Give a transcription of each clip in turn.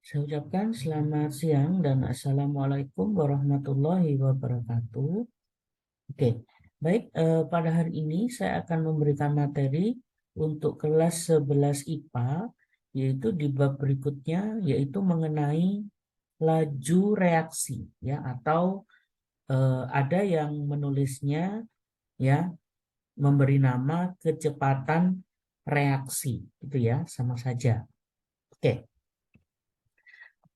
Saya ucapkan selamat siang dan Assalamualaikum warahmatullahi wabarakatuh. Oke, baik, pada hari ini saya akan memberikan materi untuk kelas 11 IPA, yaitu di bab berikutnya, yaitu mengenai laju reaksi, ya, atau ada yang menulisnya, ya, memberi nama kecepatan reaksi, itu ya, sama saja. Oke.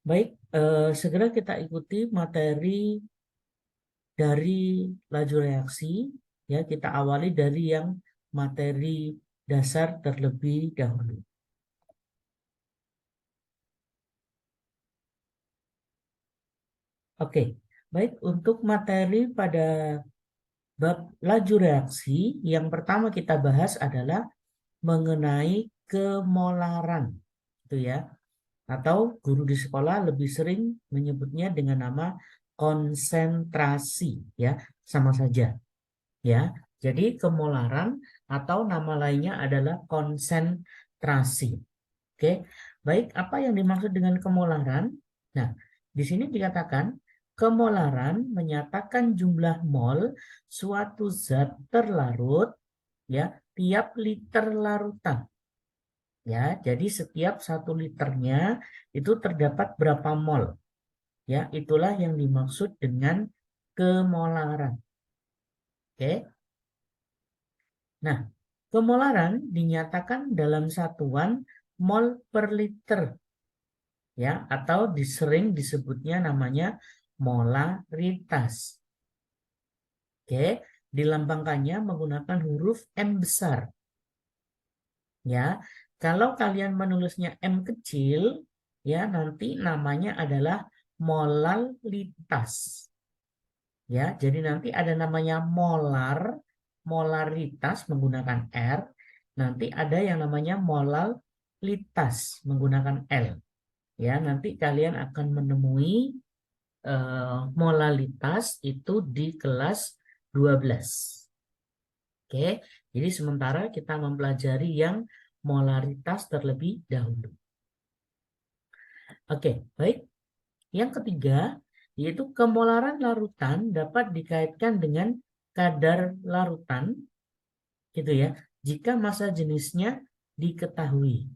Baik, segera kita ikuti materi dari laju reaksi. Ya, kita awali dari yang materi dasar terlebih dahulu. Oke, baik, untuk materi pada bab laju reaksi, yang pertama kita bahas adalah mengenai kemolaran, itu ya. Atau guru di sekolah lebih sering menyebutnya dengan nama konsentrasi, ya, sama saja. Ya, jadi kemolaran atau nama lainnya adalah konsentrasi. Oke, baik, apa yang dimaksud dengan kemolaran? Nah, di sini dikatakan kemolaran menyatakan jumlah mol suatu zat terlarut, ya, tiap liter larutan. Ya, jadi setiap 1 liternya itu terdapat berapa mol. Ya, itulah yang dimaksud dengan kemolaran. Oke. Nah, kemolaran dinyatakan dalam satuan mol per liter, ya, atau sering disebutnya namanya molaritas. Oke, dilambangkannya menggunakan huruf M besar. Ya, kalau kalian menulisnya M kecil, ya, nanti namanya adalah molalitas. Ya, jadi nanti ada namanya molar, molaritas menggunakan R, nanti ada yang namanya molalitas menggunakan L. Ya, nanti kalian akan menemui molalitas itu di kelas 12. Oke, jadi sementara kita mempelajari yang molaritas terlebih dahulu. Oke, baik. Yang ketiga, yaitu kemolaran larutan dapat dikaitkan dengan kadar larutan, gitu ya, jika massa jenisnya diketahui.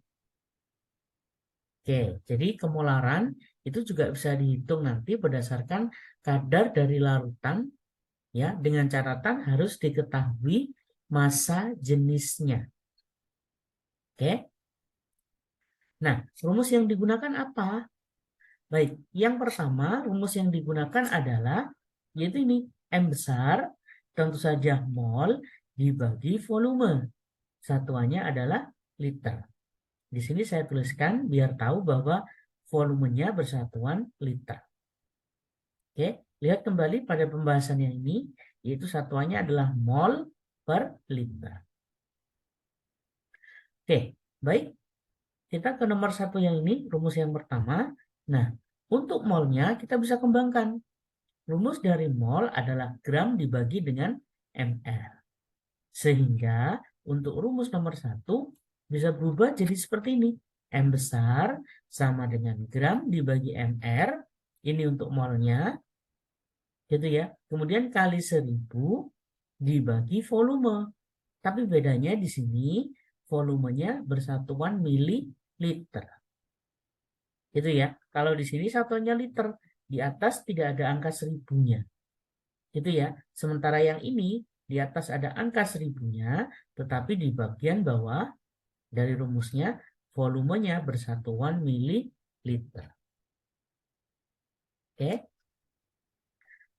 Oke, jadi kemolaran itu juga bisa dihitung nanti berdasarkan kadar dari larutan, ya, dengan catatan harus diketahui massa jenisnya. Oke. Nah, rumus yang digunakan apa? Baik, yang pertama rumus yang digunakan adalah yaitu ini M besar, tentu saja mol dibagi volume. Satuannya adalah liter. Di sini saya tuliskan biar tahu bahwa volumenya bersatuan liter. Oke, lihat kembali pada pembahasan yang ini, yaitu satuannya adalah mol per liter. Oke, baik. Kita ke nomor 1 yang ini, rumus yang pertama. Nah, untuk molnya kita bisa kembangkan. Rumus dari mol adalah gram dibagi dengan ml. Sehingga untuk rumus nomor 1 bisa berubah jadi seperti ini. M besar sama dengan gram dibagi mr. Ini untuk molnya. Gitu ya. Kemudian kali 1000 dibagi volume. Tapi bedanya di sini volumenya bersatuan mililiter. Gitu ya. Kalau di sini satuannya liter, di atas tidak ada angka 1000-nya. Gitu ya. Sementara yang ini di atas ada angka 1000-nya, tetapi di bagian bawah dari rumusnya volumenya bersatuan mililiter. Oke.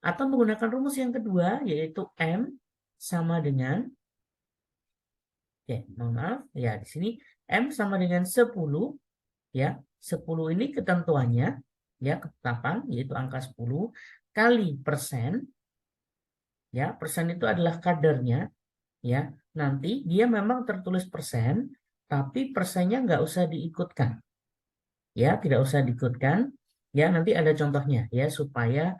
Atau menggunakan rumus yang kedua yaitu M sama dengan mohon maaf, ya di sini M sama dengan 10, ya. 10 ini ketentuannya, ya, ketetapan yaitu angka 10 kali persen, ya. Persen itu adalah kadarnya, ya. Nanti dia memang tertulis persen, tapi persennya nggak usah diikutkan, ya, tidak usah diikutkan, ya. Nanti ada contohnya, ya, supaya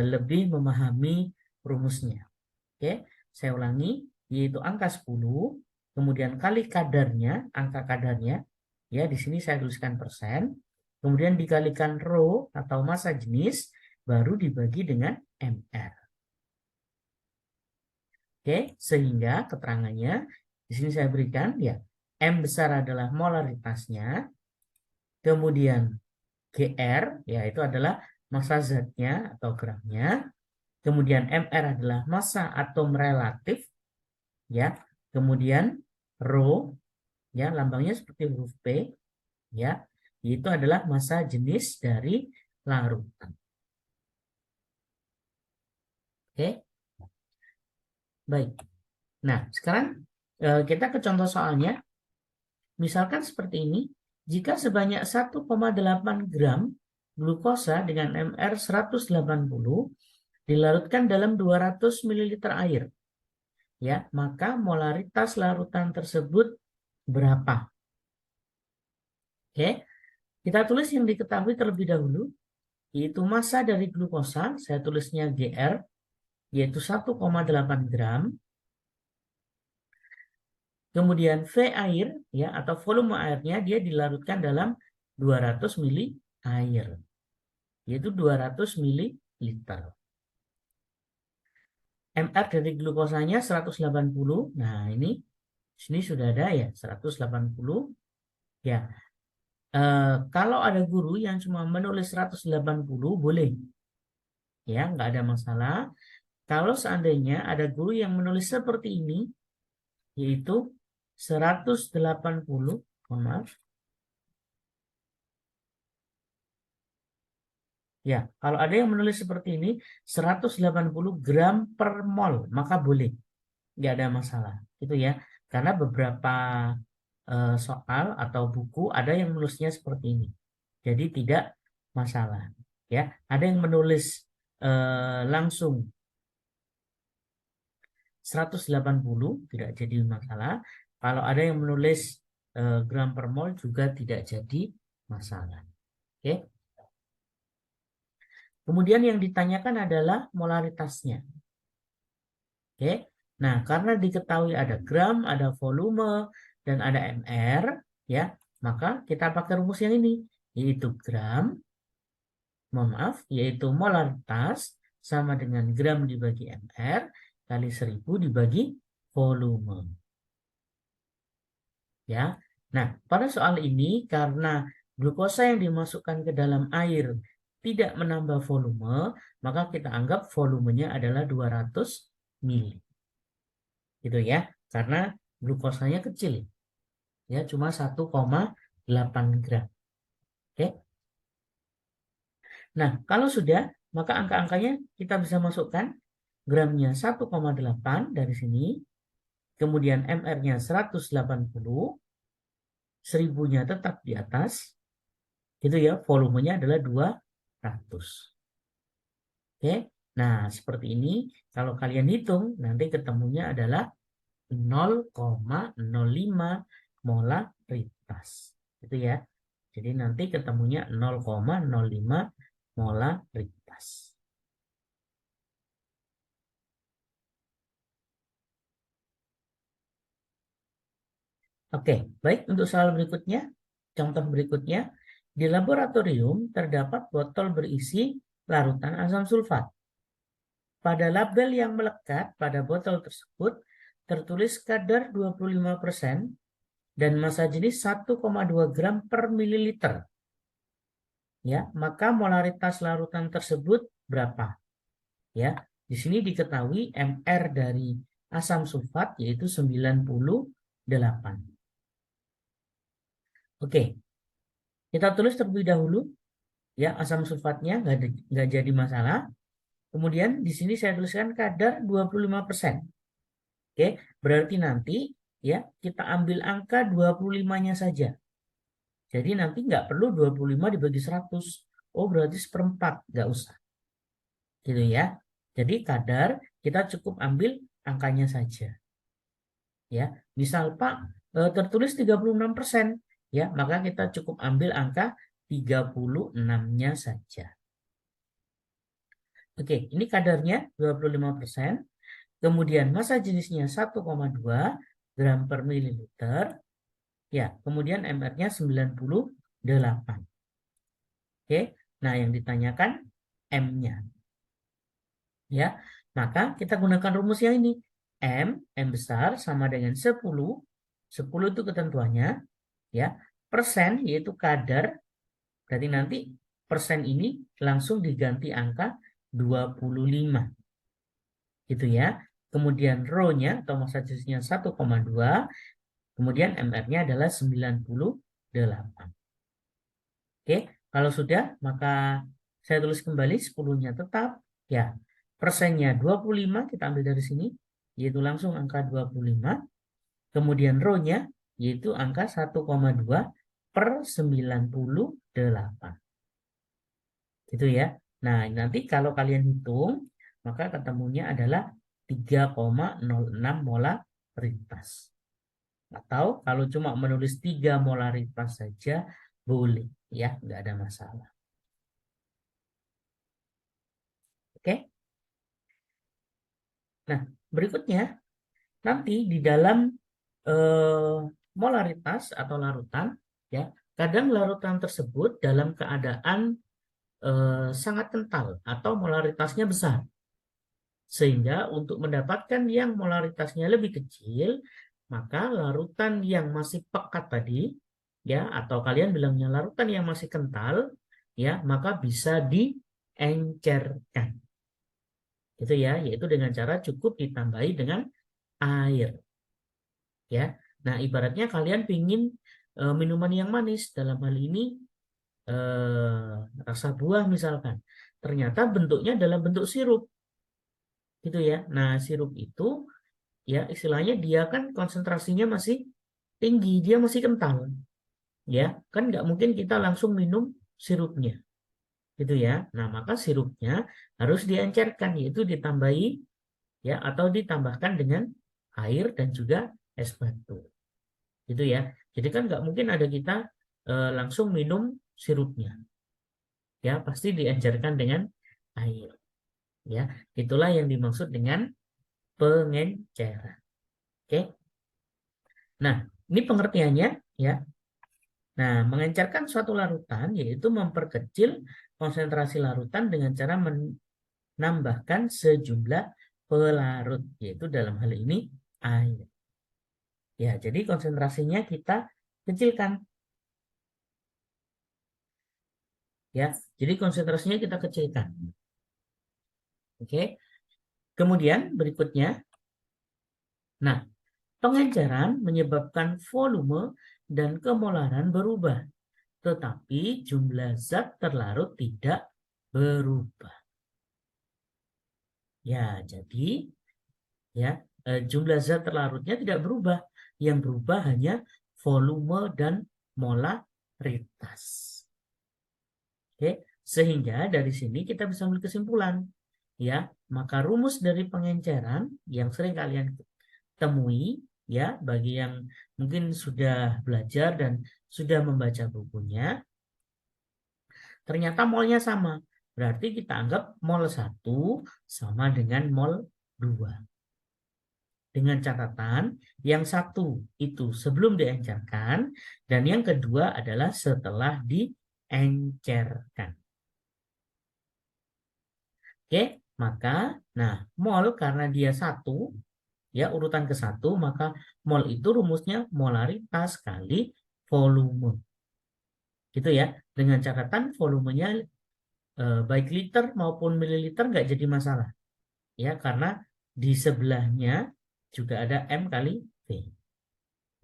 lebih memahami rumusnya. Oke, saya ulangi, yaitu angka 10, kemudian kali kadarnya, angka kadarnya, ya, di sini saya tuliskan persen, kemudian dikalikan rho atau massa jenis, baru dibagi dengan mR. Oke, sehingga keterangannya di sini saya berikan ya, M besar adalah molaritasnya, kemudian GR yaitu adalah massa zatnya atau gramnya, kemudian MR adalah massa atom relatif ya, kemudian rho ya lambangnya seperti huruf P ya, itu adalah massa jenis dari larutan. Oke. Baik. Nah, sekarang kita ke contoh soalnya. Misalkan seperti ini, jika sebanyak 1,8 gram glukosa dengan MR 180 dilarutkan dalam 200 ml air, ya, maka molaritas larutan tersebut berapa? Oke, kita tulis yang diketahui terlebih dahulu, yaitu massa dari glukosa, saya tulisnya GR, yaitu 1,8 gram. Kemudian V air ya atau volume airnya dia dilarutkan dalam 200 ml air, yaitu 200 ml. MR dari glukosanya 180. Nah, ini sini sudah ada ya 180. Ya. Kalau ada guru yang cuma menulis 180 boleh. Ya, nggak ada masalah. Kalau seandainya ada guru yang menulis seperti ini, yaitu 180, mohon maaf. Ya, kalau ada yang menulis seperti ini, 180 gram per mol, maka boleh. Nggak ada masalah. Itu ya. Karena beberapa soal atau buku ada yang menulisnya seperti ini. Jadi tidak masalah. Ya, ada yang menulis langsung 180 tidak jadi masalah. Kalau ada yang menulis gram per mol juga tidak jadi masalah. Oke. Kemudian yang ditanyakan adalah molaritasnya. Oke. Nah, karena diketahui ada gram, ada volume, dan ada mR, ya, maka kita pakai rumus yang ini, yaitu gram, mohon maaf, yaitu molaritas sama dengan gram dibagi mR kali 1000 dibagi volume. Ya. Nah, pada soal ini karena glukosa yang dimasukkan ke dalam air tidak menambah volume, maka kita anggap volumenya adalah 200 ml. Gitu ya. Karena glukosanya kecil. Ya, cuma 1,8 gram. Oke. Nah, kalau sudah, maka angka-angkanya kita bisa masukkan. Gramnya 1,8 dari sini. Kemudian MR-nya 180. 1000-nya tetap di atas. Gitu ya, volumenya adalah 200. Oke. Nah, seperti ini kalau kalian hitung nanti ketemunya adalah 0,05 molaritas. Gitu ya. Jadi nanti ketemunya 0,05 molaritas. Oke, baik untuk soal berikutnya. Contoh berikutnya, di laboratorium terdapat botol berisi larutan asam sulfat. Pada label yang melekat pada botol tersebut tertulis kadar 25% dan massa jenis 1,2 gram per mililiter. Ya, maka molaritas larutan tersebut berapa? Ya, di sini diketahui MR dari asam sulfat yaitu 98. Oke, kita tulis terlebih dahulu ya asam sulfatnya nggak jadi masalah. Kemudian di sini saya tuliskan kadar 25%. Oke, berarti nanti ya kita ambil angka 25-nya saja. Jadi nanti nggak perlu 25 dibagi 100. Oh, berarti seperempat, nggak usah. Gitu ya. Jadi kadar kita cukup ambil angkanya saja. Ya, misal Pak tertulis 36%, ya, maka kita cukup ambil angka 36-nya saja. Oke, ini kadarnya 25%. Kemudian massa jenisnya 1,2 gram per mililiter. Ya, kemudian MR-nya 98. Oke, nah yang ditanyakan M-nya. Ya, maka kita gunakan rumus yang ini. M besar sama dengan 10. 10 itu ketentuannya, ya. Persen yaitu kadar, berarti nanti persen ini langsung diganti angka 25. Gitu ya. Kemudian rho-nya atau massa jusnya 1,2, kemudian MR-nya adalah 98. Oke, kalau sudah maka saya tulis kembali 10-nya tetap, ya. Persennya 25 kita ambil dari sini, yaitu langsung angka 25. Kemudian rho-nya yaitu angka 1,2 per 98. Gitu ya. Nah, nanti kalau kalian hitung, maka ketemunya adalah 3,06 molaritas. Atau kalau cuma menulis 3 molaritas saja boleh, ya, nggak ada masalah. Oke. Nah, berikutnya nanti di dalam molaritas atau larutan, ya, kadang larutan tersebut dalam keadaan sangat kental atau molaritasnya besar. Sehingga untuk mendapatkan yang molaritasnya lebih kecil, maka larutan yang masih pekat tadi, ya, atau kalian bilangnya larutan yang masih kental, ya, maka bisa diencerkan. Itu ya, yaitu dengan cara cukup ditambahi dengan air. Ya, nah ibaratnya kalian pingin minuman yang manis, dalam hal ini rasa buah misalkan, ternyata bentuknya dalam bentuk sirup, gitu ya. Nah sirup itu ya istilahnya dia kan konsentrasinya masih tinggi, dia masih kental, ya kan nggak mungkin kita langsung minum sirupnya, gitu ya. Nah maka sirupnya harus diencerkan, yaitu ditambahi, ya, atau ditambahkan dengan air dan juga es batu, gitu ya. Jadi kan nggak mungkin ada kita langsung minum sirupnya, ya pasti diencerkan dengan air, ya. Itulah yang dimaksud dengan pengenceran. Oke. Nah, ini pengertiannya, ya. Nah, mengencerkan suatu larutan yaitu memperkecil konsentrasi larutan dengan cara menambahkan sejumlah pelarut, yaitu dalam hal ini air. Ya, jadi konsentrasinya kita kecilkan. Ya, jadi konsentrasinya kita kecilkan. Oke. Kemudian berikutnya, nah, pengenceran menyebabkan volume dan kemolaran berubah, tetapi jumlah zat terlarut tidak berubah. Ya, jadi ya jumlah zat terlarutnya tidak berubah. Yang berubah hanya volume dan molaritas. Oke, sehingga dari sini kita bisa ambil kesimpulan, ya, maka rumus dari pengenceran yang sering kalian temui, ya, bagi yang mungkin sudah belajar dan sudah membaca bukunya, ternyata molnya sama. Berarti kita anggap mol 1 sama dengan mol 2. Dengan catatan yang satu itu sebelum diencerkan dan yang kedua adalah setelah diencerkan. Oke, maka nah mol karena dia satu, ya urutan ke satu, maka mol itu rumusnya molaritas kali volume. Gitu ya. Dengan catatan volumenya baik liter maupun mililiter nggak jadi masalah. Ya, karena di sebelahnya juga ada M kali V.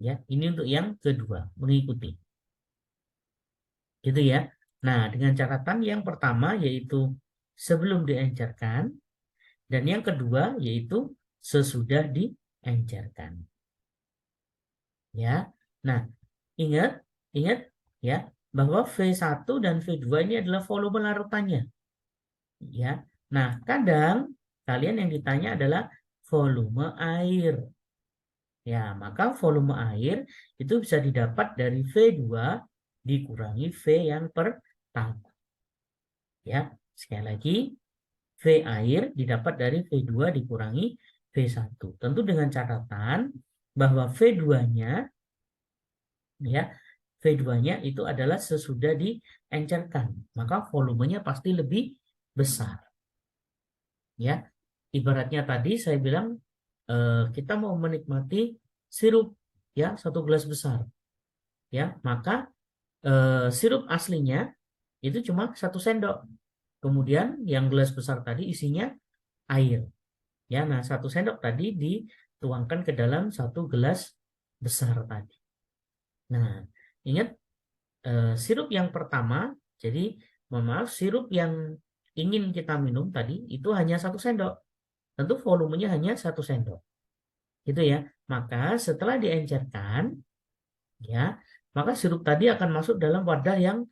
Ya, ini untuk yang kedua, mengikuti. Gitu ya. Nah, dengan catatan yang pertama yaitu sebelum diencerkan dan yang kedua yaitu sesudah diencerkan. Ya. Nah, ingat ya bahwa V1 dan V2 ini adalah volume larutannya. Ya. Nah, kadang kalian yang ditanya adalah volume air. Ya, maka volume air itu bisa didapat dari V2 dikurangi V yang pertama. Ya, sekali lagi V air didapat dari V2 dikurangi V1. Tentu dengan catatan bahwa V2-nya, ya, V2-nya itu adalah sesudah diencerkan, maka volumenya pasti lebih besar. Ya, ibaratnya tadi saya bilang kita mau menikmati sirup, ya, 1 gelas besar, ya, maka sirup aslinya itu cuma 1 sendok. Kemudian yang gelas besar tadi isinya air. Ya, nah 1 sendok tadi dituangkan ke dalam 1 gelas besar tadi. Nah, ingat sirup yang pertama, jadi mohon maaf, sirup yang ingin kita minum tadi itu hanya 1 sendok. Tentu volumenya hanya 1 sendok. Gitu ya. Maka setelah diencerkan, ya, maka sirup tadi akan masuk dalam wadah yang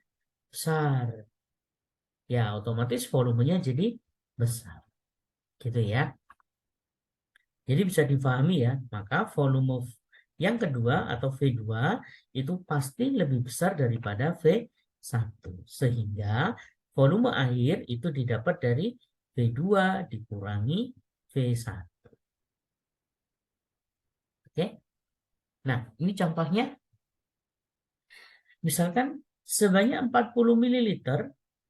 besar. Ya, otomatis volumenya jadi besar. Gitu ya. Jadi bisa difahami ya, maka volume yang kedua atau V2 itu pasti lebih besar daripada V1. Sehingga volume air itu didapat dari V2 dikurangi V1. Oke. Nah, ini contohnya. Misalkan sebanyak 40 ml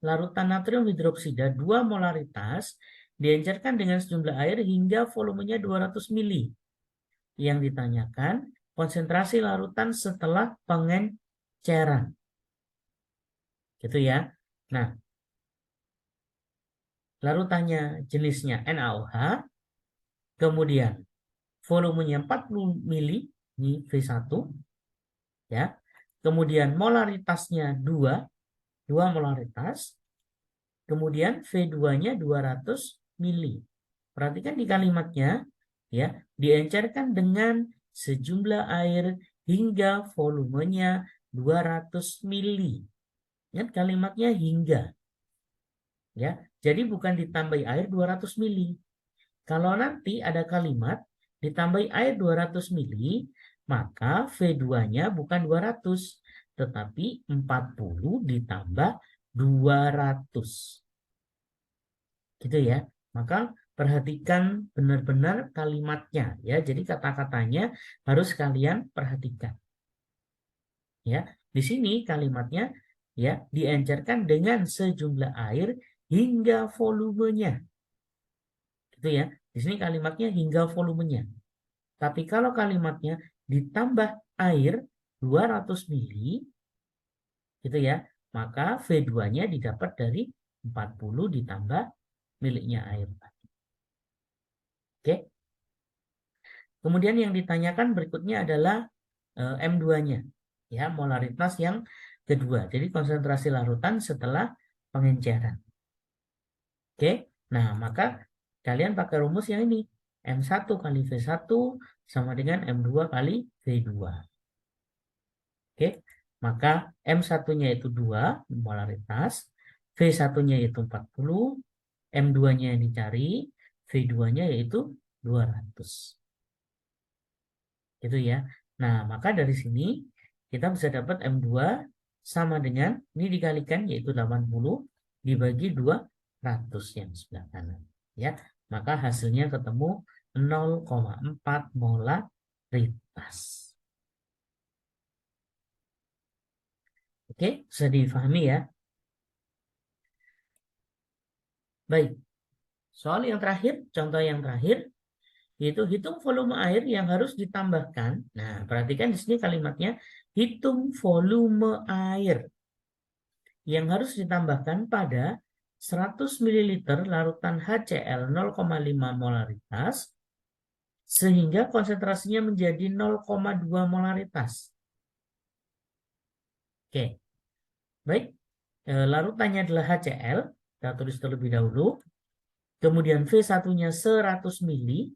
larutan natrium hidroksida 2 molaritas diencerkan dengan sejumlah air hingga volumenya 200 ml. Yang ditanyakan konsentrasi larutan setelah pengenceran. Gitu ya. Nah, larutannya jenisnya NaOH, kemudian volumenya 40 ml, ini V1, ya. Kemudian molaritasnya 2 molaritas. Kemudian V2-nya 200 mili. Perhatikan di kalimatnya, ya, diencerkan dengan sejumlah air hingga volumenya 200 mili. Ingat kalimatnya hingga. Ya, jadi bukan ditambahi air 200 mili. Kalau nanti ada kalimat ditambahi air 200 mili, maka V2-nya bukan 200, tetapi 40 ditambah 200. Gitu ya. Maka perhatikan benar-benar kalimatnya ya. Jadi kata-katanya harus kalian perhatikan. Ya, di sini kalimatnya ya diencerkan dengan sejumlah air hingga volumenya. Gitu ya. Di sini kalimatnya hingga volumenya. Tapi kalau kalimatnya ditambah air 200 mili gitu ya, maka V2-nya didapat dari 40 ditambah miliknya air. Oke. Kemudian yang ditanyakan berikutnya adalah M2-nya. Ya, molaritas yang kedua. Jadi konsentrasi larutan setelah pengenceran. Oke. Nah, maka kalian pakai rumus yang ini. M1 kali V1 sama dengan M2 kali V2. Oke. Maka M1-nya itu 2 molaritas, V1-nya itu 40, M2-nya yang dicari, V2-nya yaitu 200. Gitu ya. Nah, maka dari sini kita bisa dapat M2 sama dengan, ini dikalikan yaitu 80 dibagi 200 yang sebelah kanan. Ya, maka hasilnya ketemu 0,4 molaritas. Oke, bisa difahami ya. Baik, soal yang terakhir, contoh yang terakhir, yaitu hitung volume air yang harus ditambahkan. Nah, perhatikan di sini kalimatnya hitung volume air yang harus ditambahkan pada 100 ml larutan HCl 0,5 molaritas sehingga konsentrasinya menjadi 0,2 molaritas. Oke. Baik. Larutannya adalah HCl, kita tulis terlebih dahulu. Kemudian V1-nya 100 ml,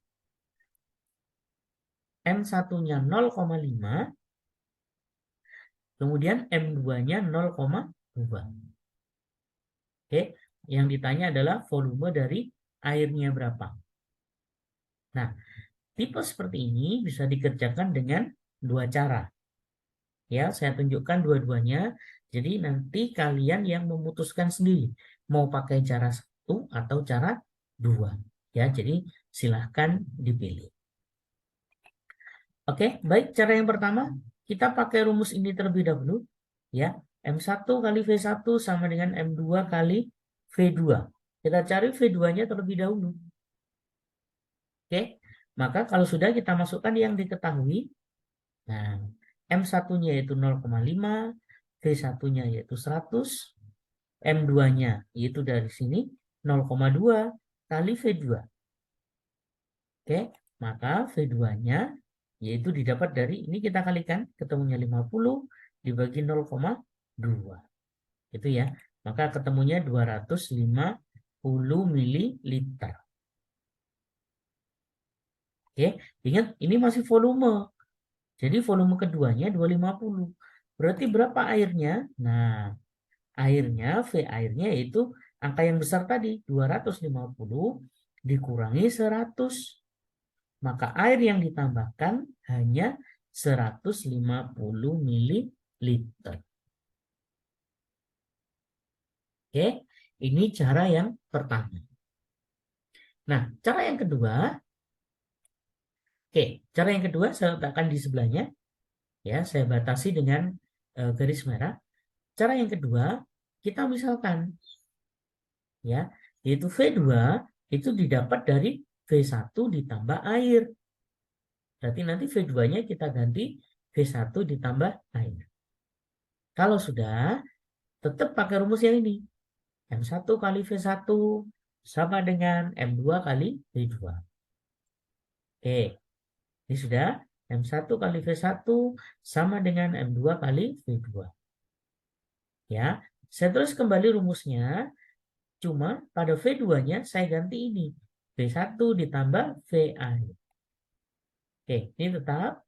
M1-nya 0,5, kemudian M2-nya 0,2. Oke, yang ditanya adalah volume dari airnya berapa. Nah, tipe seperti ini bisa dikerjakan dengan 2 cara. Ya, saya tunjukkan dua-duanya. Jadi nanti kalian yang memutuskan sendiri mau pakai cara 1 atau cara 2. Ya, jadi silahkan dipilih. Oke, baik. Cara yang pertama, kita pakai rumus ini terlebih dahulu. Ya, M1 kali V1 sama dengan M2 kali V2. Kita cari V2-nya terlebih dahulu. Oke, maka kalau sudah kita masukkan yang diketahui, nah, M1-nya yaitu 0,5, V1-nya yaitu 100, M2-nya yaitu dari sini 0,2 kali V2. Oke, maka V2-nya yaitu didapat dari, ini kita kalikan, ketemunya 50 dibagi 0,2. Itu ya. Maka ketemunya 250 ml. Oke, ingat ini masih volume. Jadi volume keduanya 250. Berarti berapa airnya? Nah, airnya, V airnya yaitu angka yang besar tadi, 250 dikurangi 100. Maka air yang ditambahkan hanya 150 ml. Oke, ini cara yang pertama. Nah, cara yang kedua, cara yang kedua saya letakkan di sebelahnya, ya, saya batasi dengan garis merah. Cara yang kedua, kita misalkan, ya, yaitu V2 itu didapat dari V1 ditambah air. Berarti nanti V2-nya kita ganti V1 ditambah air. Kalau sudah, tetap pakai rumus yang ini. M1 kali V1 sama dengan M2 kali V2. Oke, ini sudah. M1 kali V1 sama dengan M2 kali V2. Ya, saya terus kembali rumusnya. Cuma pada V2-nya saya ganti ini. V1 ditambah V air. Oke, ini tetap.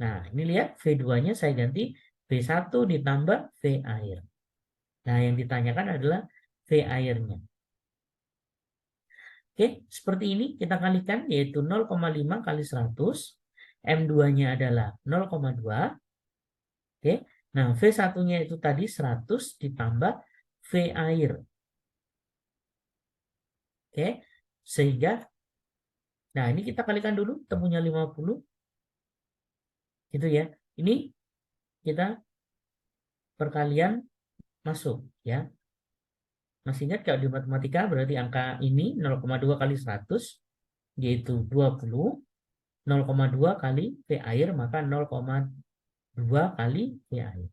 Nah, ini lihat V2-nya saya ganti V1 ditambah V air. Nah, yang ditanyakan adalah V airnya. Oke, seperti ini kita kalikan, yaitu 0,5 kali 100. M2-nya adalah 0,2. Oke, nah V1-nya itu tadi 100 ditambah V air. Oke, sehingga, nah ini kita kalikan dulu, temunya 50. Gitu ya. Ini kita perkalian masuk, ya. Masih ingat kalau di matematika berarti angka ini 0,2 kali 100 yaitu 20. 0,2 kali V air maka 0,2 kali V air.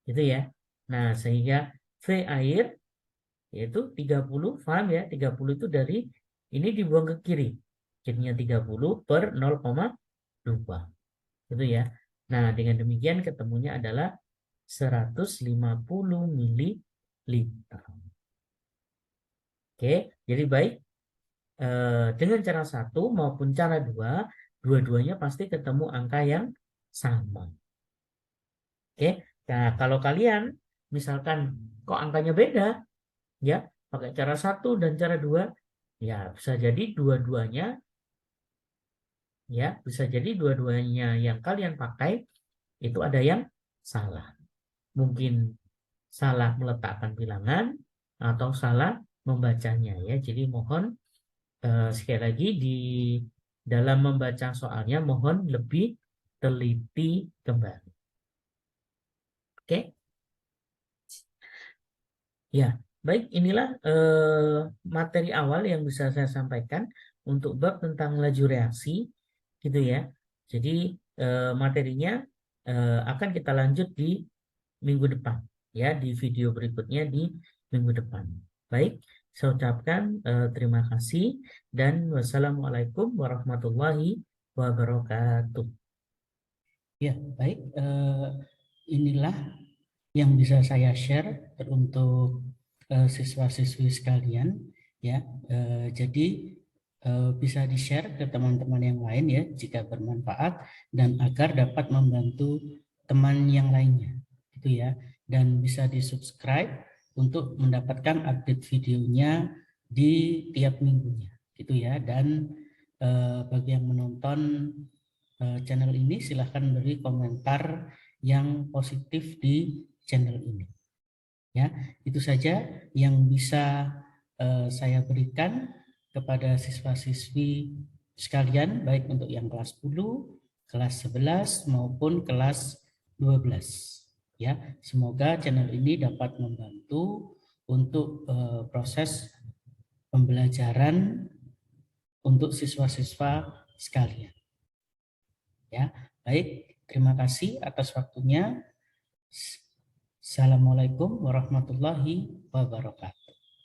Gitu ya. Nah, sehingga V air yaitu 30, paham ya? 30 itu dari ini dibuang ke kiri. Jadinya 30 per 0,2. Gitu ya. Nah, dengan demikian ketemunya adalah 150 ml. Oke, jadi baik, dengan cara satu maupun cara dua, dua-duanya pasti ketemu angka yang sama. Oke, nah kalau kalian misalkan kok angkanya beda, ya pakai cara satu dan cara dua, ya bisa jadi dua-duanya, ya bisa jadi dua-duanya yang kalian pakai itu ada yang salah. Mungkin salah meletakkan bilangan atau salah membacanya, ya. Jadi mohon sekali lagi di dalam membaca soalnya mohon lebih teliti kembali. Oke? Ya, baik, inilah materi awal yang bisa saya sampaikan untuk bab tentang laju reaksi, gitu ya. Jadi materinya akan kita lanjut di minggu depan, ya, di video berikutnya di minggu depan. Baik, saya ucapkan terima kasih dan wassalamualaikum warahmatullahi wabarakatuh. Ya, baik. Inilah yang bisa saya share untuk siswa-siswi sekalian, ya. Jadi bisa di-share ke teman-teman yang lain ya jika bermanfaat dan agar dapat membantu teman yang lainnya, gitu ya. Dan bisa di-subscribe untuk mendapatkan update videonya di tiap minggunya, gitu ya. Dan bagi yang menonton channel ini silahkan beri komentar yang positif di channel ini. Ya, itu saja yang bisa saya berikan kepada siswa-siswi sekalian, baik untuk yang kelas 10, kelas 11 maupun kelas 12. Ya, semoga channel ini dapat membantu untuk proses pembelajaran untuk siswa-siswa sekalian. Ya, baik. Terima kasih atas waktunya. Assalamualaikum warahmatullahi wabarakatuh.